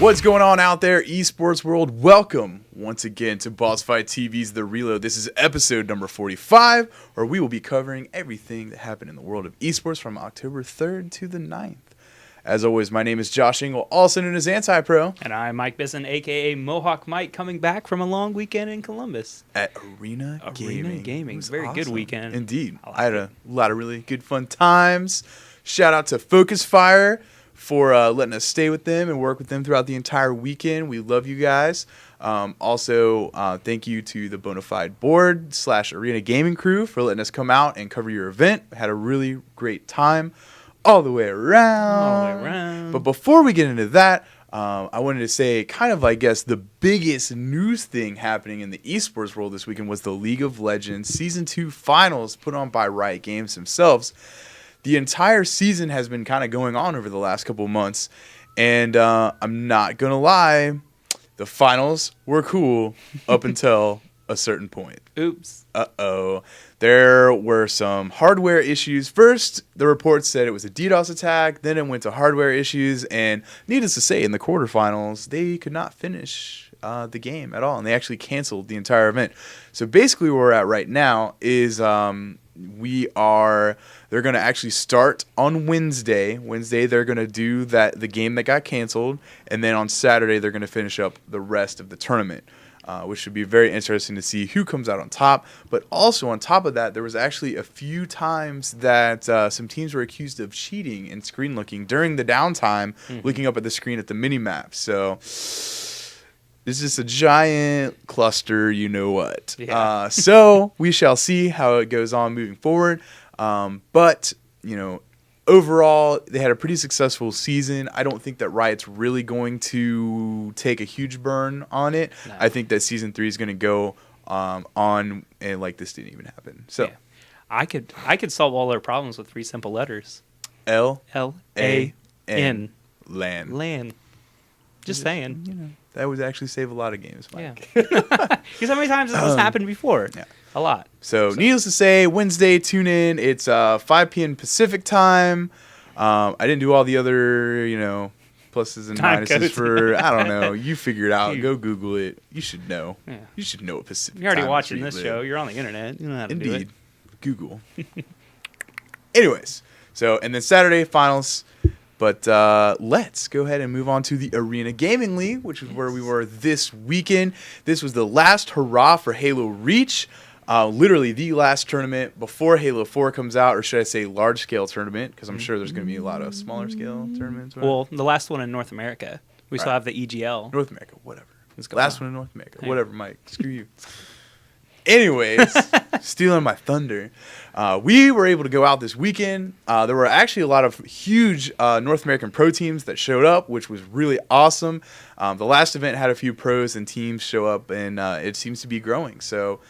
What's going on out there, esports world? Welcome once again to BossFightTV's The Reload. This is episode number 45, where we will be covering everything that happened in the world of esports from October 3rd to the 9th. As always, my name is Josh Engel, also known as Anti-Pro. And I'm Mike Bisson, a.k.a. Mohawk Mike, coming back from a long weekend in Columbus. At Arena Gaming. It was a very good weekend. Indeed. I had a lot of really good fun times. Shout out to Focus Fire for letting us stay with them and work with them throughout the entire weekend. We love you guys. Also, thank you to the Bonafide Board / Arena Gaming crew for letting us come out and cover your event. We had a really great time all the way around. But before we get into that, I wanted to say kind of, I guess, the biggest news thing happening in the esports world this weekend was the League of Legends Season 2 Finals put on by Riot Games themselves. The entire season has been kind of going on over the last couple of months, and I'm not going to lie, the finals were cool up until a certain point. Oops. Uh-oh. There were some hardware issues. First, the reports said it was a DDoS attack, then it went to hardware issues, and needless to say, in the quarterfinals, they could not finish the game at all, and they actually canceled the entire event. So basically where we're at right now is they're going to actually start on Wednesday. They're going to do the game that got canceled, and then on Saturday they're going to finish up the rest of the tournament, which should be very interesting to see who comes out on top. But also on top of that, there was actually a few times that some teams were accused of cheating and screen looking during the downtime, looking up at the screen at the mini-map. So this is a giant cluster, you know what. Yeah. So we shall see how it goes on moving forward. But, you know, overall, they had a pretty successful season. I don't think that Riot's really going to take a huge burn on it. No. I think that Season 3 is going to go on and like this didn't even happen. So yeah. I could solve all their problems with 3 simple letters. L-A-N. LAN. LAN. Just saying. You know, that would actually save a lot of games, Mike. Yeah. Because how many times has this happened before? Yeah. A lot. So, needless to say, Wednesday, tune in. It's 5 p.m. Pacific time. I didn't do all the other, pluses and minuses for, I don't know. You figure it out. Go Google it. You should know. Yeah. You should know what Pacific time is. You're already watching this show. You're on the internet. You know how to do it. Indeed. Google. Anyways, and then Saturday, finals. But let's go ahead and move on to the Arena Gaming League, which is where we were this weekend. This was the last hurrah for Halo Reach. Literally the last tournament before Halo 4 comes out, or should I say large-scale tournament, because I'm sure there's going to be a lot of smaller-scale tournaments. Right? Well, the last one in North America. We still have the EGL. North America, whatever. Last one in North America. Hey. Whatever, Mike. Screw you. Anyways, stealing my thunder. We were able to go out this weekend. There were actually a lot of huge North American pro teams that showed up, which was really awesome. The last event had a few pros and teams show up, and it seems to be growing. So,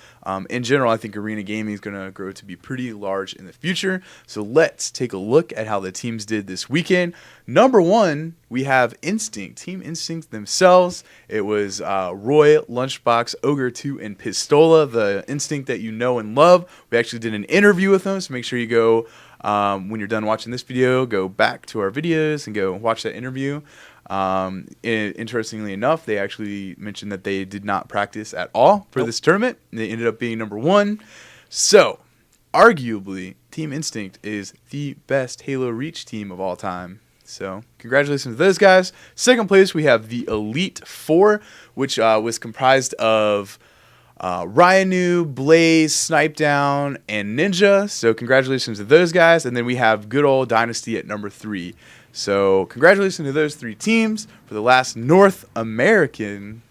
in general, I think Arena Gaming is going to grow to be pretty large in the future. So let's take a look at how the teams did this weekend. Number one, we have Instinct. Team Instinct themselves. It was Roy, Lunchbox, Ogre 2, and Pistola, the Instinct that you know and love. We actually did an interview with them, so make sure you go, when you're done watching this video, go back to our videos and go watch that interview. Interestingly enough, they actually mentioned that they did not practice at all for this tournament. They ended up being number one. So, arguably, Team Instinct is the best Halo Reach team of all time. So, congratulations to those guys. Second place, we have the Elite Four, which was comprised of Ryanu, Blaze, Snipedown, and Ninja. So, congratulations to those guys. And then we have good old Dynasty at number 3. So, congratulations to those 3 teams for the last North American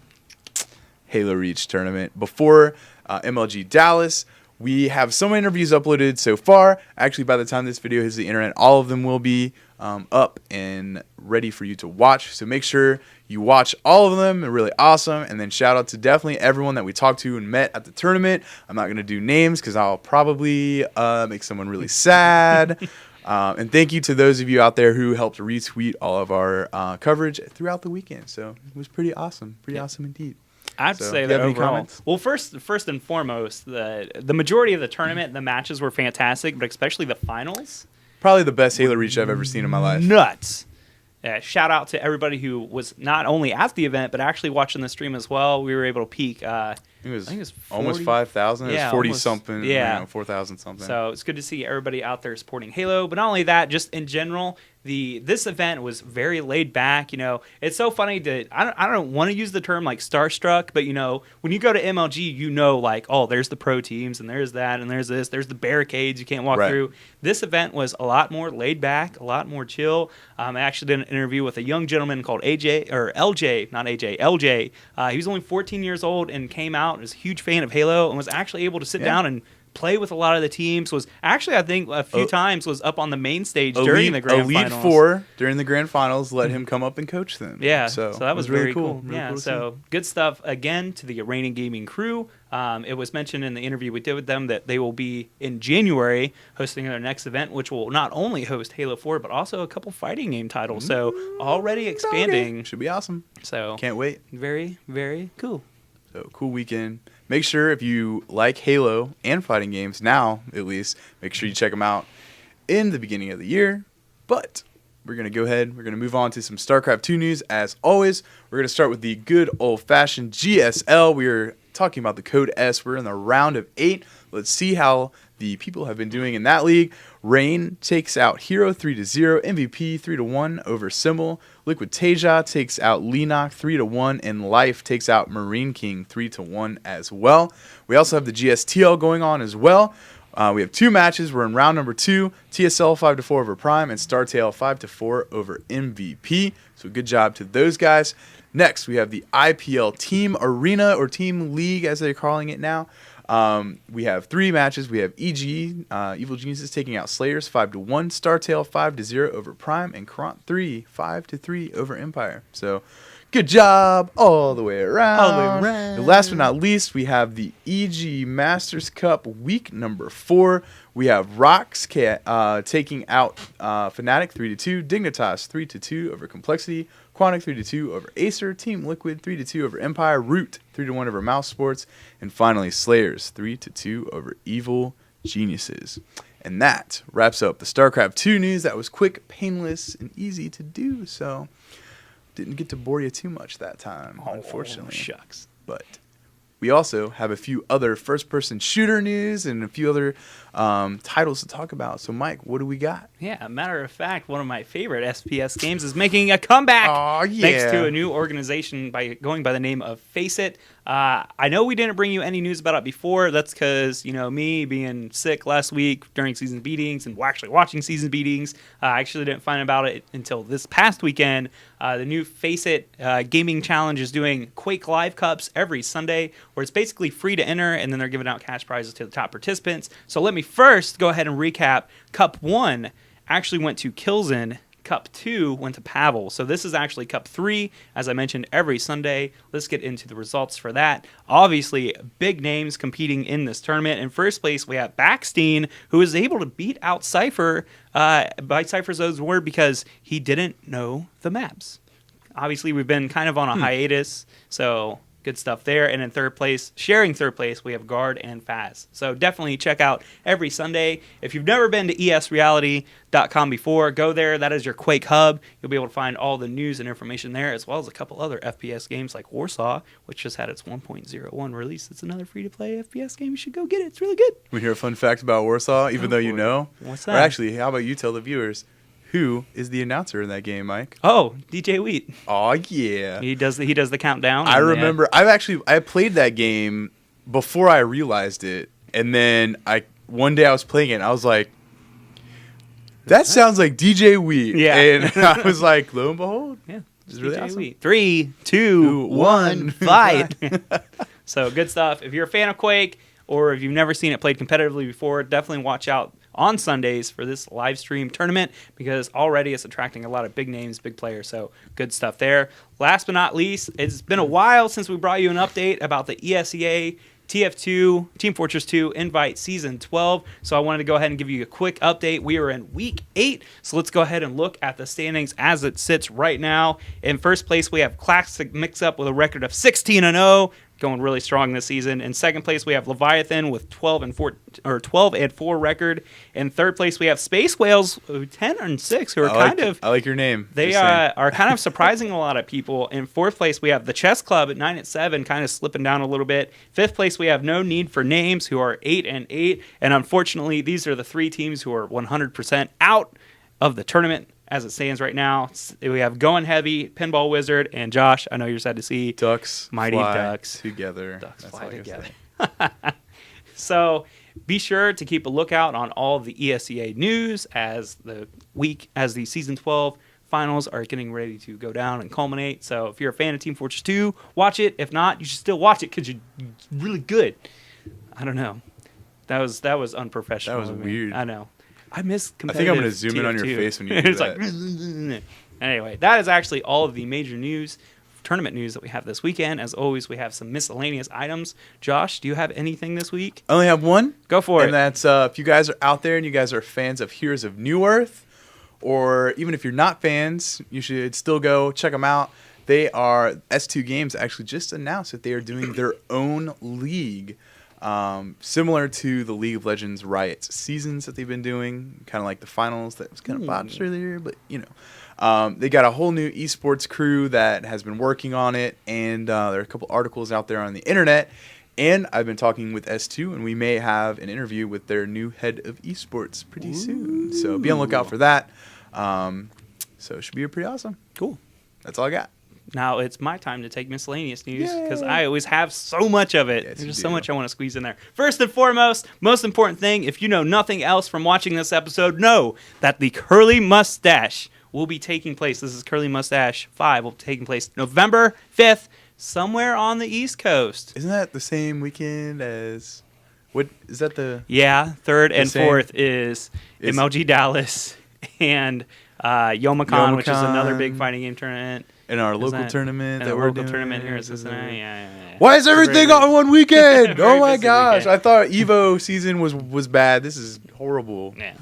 Halo Reach tournament. Before MLG Dallas, we have so many interviews uploaded so far. Actually, by the time this video hits the internet, all of them will be up and ready for you to watch. So make sure you watch all of them. They're really awesome. And then shout out to definitely everyone that we talked to and met at the tournament. I'm not going to do names because I'll probably make someone really sad. And thank you to those of you out there who helped retweet all of our coverage throughout the weekend. So it was pretty awesome. Pretty awesome indeed. I have to say that overall, well, first and foremost, the majority of the tournament, the matches were fantastic, but especially the finals. Probably the best Halo Reach I've ever seen in my life. Nuts. shout out to everybody who was not only at the event but actually watching the stream as well. We were able to peak. I think it was 40, almost 5,000. Yeah, it was 40 something. Yeah, 4,000 something. So it's good to see everybody out there supporting Halo. But not only that, just in general, this event was very laid back. It's so funny that I don't want to use the term like starstruck, but when you go to MLG, like, oh, there's the pro teams and there's that and there's this, there's the barricades you can't walk through. This event was a lot more laid back, a lot more chill. I actually did an interview with a young gentleman called LJ. He was only 14 years old and came out and was a huge fan of Halo and was actually able to sit down and play with a lot of the teams. Was actually, I think, a few times was up on the main stage during the grand finals. Elite Four during the grand finals let him come up and coach them. Yeah, so that was really very cool. Really yeah, cool so good stuff again to the Reigning Gaming crew. It was mentioned in the interview we did with them that they will be in January hosting their next event, which will not only host Halo 4 but also a couple fighting game titles. So already expanding. Should be awesome. So can't wait. Very, very cool. So cool weekend. Make sure if you like Halo and fighting games now, at least, make sure you check them out in the beginning of the year. But we're going to go ahead. We're going to move on to some StarCraft 2 news. As always, we're going to start with the good old-fashioned GSL. We are talking about the Code S. We're in the round of 8. Let's see how the people have been doing in that league. Rain takes out Hero 3-0, MVP 3-1 over Symbol. Liquid Teja takes out Lenok 3-1, and Life takes out Marine King 3-1 as well. We also have the GSTL going on as well. We have 2 matches. We're in round number 2. TSL 5-4 over Prime and StarTale 5-4 over MVP. So good job to those guys. Next, we have the IPL Team Arena, or Team League as they're calling it now. We have 3 matches. We have EG, Evil Geniuses, taking out Slayers 5-1, StarTale 5-0 over Prime, and Kront 3 5-3 over Empire. So good job all the way around. And last but not least, we have the EG Masters Cup week number 4. We have Rocks taking out Fnatic 3-2, Dignitas 3-2 over Complexity, Quantic 3-2 over Acer, Team Liquid 3-2 over Empire, Root 3-1 over Mouse Sports, and finally Slayers 3-2 over Evil Geniuses. And that wraps up the StarCraft 2 news. That was quick, painless, and easy to do, so didn't get to bore you too much that time, unfortunately. Shucks. But we also have a few other first-person shooter news and a few other titles to talk about. So, Mike, what do we got? Yeah, matter of fact, one of my favorite FPS games is making a comeback. Oh, yeah. Thanks to a new organization going by the name of Face It. I know we didn't bring you any news about it before. That's because, me being sick last week during season beatings and actually watching season beatings, I actually didn't find about it until this past weekend. The new Face It gaming challenge is doing Quake Live Cups every Sunday, where it's basically free to enter, and then they're giving out cash prizes to the top participants. So let me first go ahead and recap. Cup 1 actually went to Kilzen. Cup 2 went to Pavel. So this is actually Cup 3, as I mentioned, every Sunday. Let's get into the results for that. Obviously, big names competing in this tournament. In first place, we have Backstein, who was able to beat out Cypher by Cypher's own word because he didn't know the maps. Obviously, we've been kind of on a hiatus, so good stuff there. And in third place, sharing third place, we have Guard and Faz. So definitely check out every Sunday. If you've never been to esreality.com before, go there. That is your Quake hub. You'll be able to find all the news and information there, as well as a couple other FPS games like Warsaw, which just had its 1.01 release. It's another free-to-play FPS game. You should go get it. It's really good. We hear a fun fact about Warsaw, even though you know. What's that? Or actually, how about you tell the viewers, who is the announcer in that game, Mike? Oh, DJ Wheat. Oh, yeah. He does the countdown. I remember. I played that game before I realized it, and then one day I was playing it, and I was like, that sounds like DJ Wheat. Yeah. And I was like, lo and behold. Yeah. It's really DJ awesome. Wheat. 3, 2, 1, fight. So good stuff. If you're a fan of Quake, or if you've never seen it played competitively before, definitely watch out on Sundays for this live stream tournament, because already it's attracting a lot of big names, big players, so good stuff there. Last but not least, it's been a while since we brought you an update about the ESEA TF2, Team Fortress 2 Invite Season 12, so I wanted to go ahead and give you a quick update. We are in Week 8, so let's go ahead and look at the standings as it sits right now. In first place, we have Classic Mix-Up with a record of 16-0, going really strong this season. In second place, we have Leviathan with 12-4 record. In third place, we have Space Whales 10-6, who are I like your name. They are kind of surprising a lot of people. In fourth place, we have the Chess Club at 9-7, kind of slipping down a little bit. Fifth place, we have No Need for Names, who are 8-8. And unfortunately, these are the three teams who are 100% out of the tournament as it stands right now. We have Going Heavy, Pinball Wizard, and Josh, I know you're sad to see. Mighty Ducks. Together. Ducks fly together. So be sure to keep a lookout on all of the ESEA news as the Season 12 finals are getting ready to go down and culminate. So if you're a fan of Team Fortress 2, watch it. If not, you should still watch it because you're really good. I don't know. That was unprofessional. That was weird. I know. I miss competitive. I think I'm going to zoom in on your face when you do that. Like, anyway, that is actually all of the major tournament news that we have this weekend. As always, we have some miscellaneous items. Josh, do you have anything this week? I only have one. Go for it. And that's if you guys are out there and you guys are fans of Heroes of New Earth, or even if you're not fans, you should still go check them out. S2 Games actually just announced that they are doing their own league. Similar to the League of Legends Riot's seasons that they've been doing, kind of like the finals that was kind of botched earlier, but they got a whole new esports crew that has been working on it, and there are a couple articles out there on the internet, and I've been talking with S2, and we may have an interview with their new head of esports pretty soon, so be on the lookout for that. So it should be pretty awesome. Cool. That's all I got. Now it's my time to take miscellaneous news because I always have so much of it. Yes, There's just so much I want to squeeze in there. First and foremost, most important thing, if you know nothing else from watching this episode, know that the Curly Mustache will be taking place. This is Curly Mustache 5 will be taking place November 5th, somewhere on the East Coast. Isn't that the same weekend as... What is that the... Yeah, third and fourth is MLG Dallas and Youmacon, which is another big fighting game tournament. In our local tournament that we're doing. Tournament here in Cincinnati. Yeah. Why is everything on one weekend? Oh my gosh. I thought Evo season was bad. This is horrible. Yeah.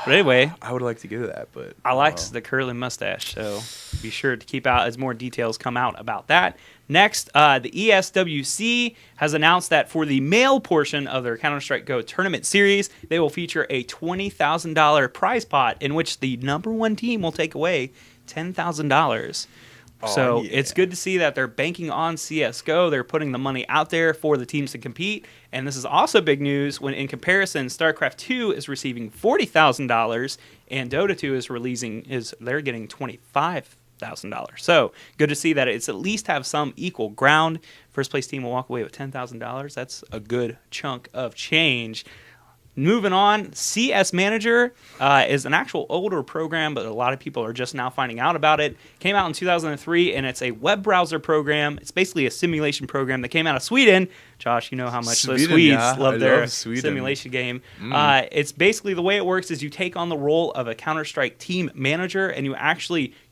But anyway. I would like to go to that, but... I like the curly mustache, so be sure to keep out as more details come out about that. Next, the ESWC has announced that for the male portion of their Counter-Strike Go tournament series, they will feature a $20,000 prize pot in which the number one team will take away $10,000. So it's good to see that they're banking on CSGO. They're putting the money out there for the teams to compete. And this is also big news when, in comparison, StarCraft 2 is receiving $40,000 and Dota 2 they're getting $25,000. So good to see that it's at least have some equal ground. First place team will walk away with $10,000. That's a good chunk of change. Moving on, CS Manager is an actual older program, but a lot of people are just now finding out about it. Came out in 2003, and it's a web browser program. It's basically a simulation program that came out of Sweden. Josh, you know how much the Swedes love their simulation game. It's basically the way it works is you take on the role of a Counter-Strike team manager, and you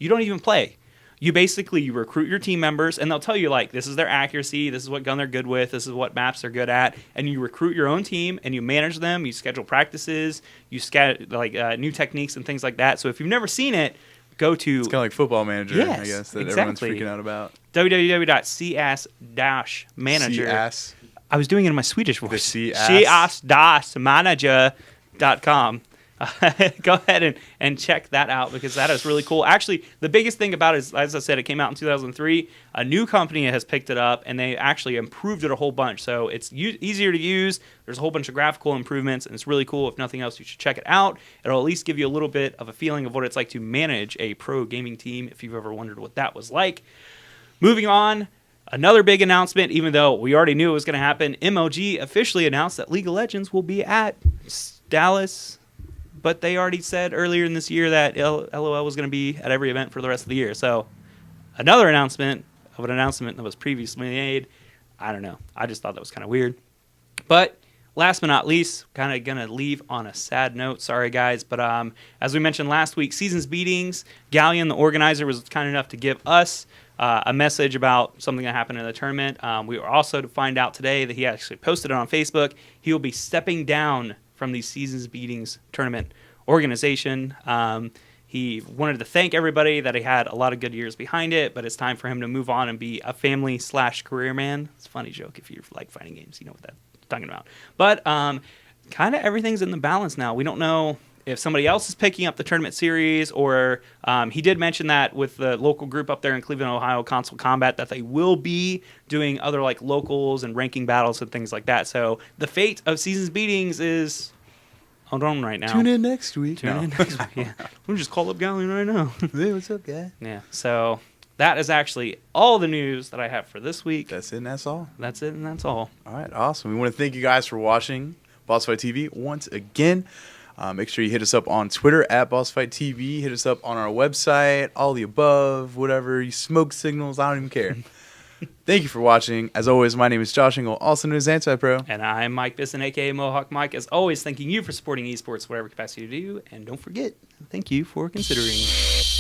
don't even play. You recruit your team members, and they'll tell you, like, this is their accuracy, this is what gun they're good with, this is what maps they're good at, and you recruit your own team, and you manage them, you schedule practices, you new techniques and things like that. So if you've never seen it, go to... It's kind of like Football Manager, I guess, that everyone's freaking out about. www.cs-manager. CS. I was doing it in my Swedish voice. CS-manager.com. Go ahead and check that out because that is really cool. Actually, the biggest thing about it is, as I said, it came out in 2003. A new company has picked it up, and they actually improved it a whole bunch. So it's easier to use. There's a whole bunch of graphical improvements, and it's really cool. If nothing else, you should check it out. It'll at least give you a little bit of a feeling of what it's like to manage a pro gaming team if you've ever wondered what that was like. Moving on. Another big announcement, even though we already knew it was going to happen, MLG officially announced that League of Legends will be at Dallas. But they already said earlier in this year that LOL was going to be at every event for the rest of the year. So another announcement of an announcement that was previously made. I don't know. I just thought that was kind of weird. But last but not least, kind of going to leave on a sad note. Sorry, guys. But as we mentioned last week, Seasons Beatings, Galleon, the organizer, was kind enough to give us a message about something that happened in the tournament. We were also to find out today that he actually posted it on Facebook. He will be stepping down from the Seasons Beatings tournament organization. He wanted to thank everybody that he had a lot of good years behind it, but it's time for him to move on and be a family/career man. It's a funny joke if you like fighting games, you know what that's talking about. But kind of everything's in the balance now. We don't know if somebody else is picking up the tournament series, or he did mention that with the local group up there in Cleveland, Ohio, Console Combat, that they will be doing other like locals and ranking battles and things like that. So the fate of Seasons Beatings is unknown right now. Tune in next week. Tune in next week. Yeah. We'll just call up Galleon right now. Hey, what's up, guy? Yeah. So that is actually all the news that I have for this week. That's it and that's all. That's it and that's all. All right, awesome. We want to thank you guys for watching Boss Fight TV once again. Make sure you hit us up on Twitter at BossFightTV. Hit us up on our website, all the above, whatever. You smoke signals, I don't even care. Thank you for watching. As always, my name is Josh Engel, also known as Anti-Pro. And I'm Mike Bisson, a.k.a. Mohawk Mike. As always, thanking you for supporting esports, whatever capacity you do. And don't forget, thank you for considering.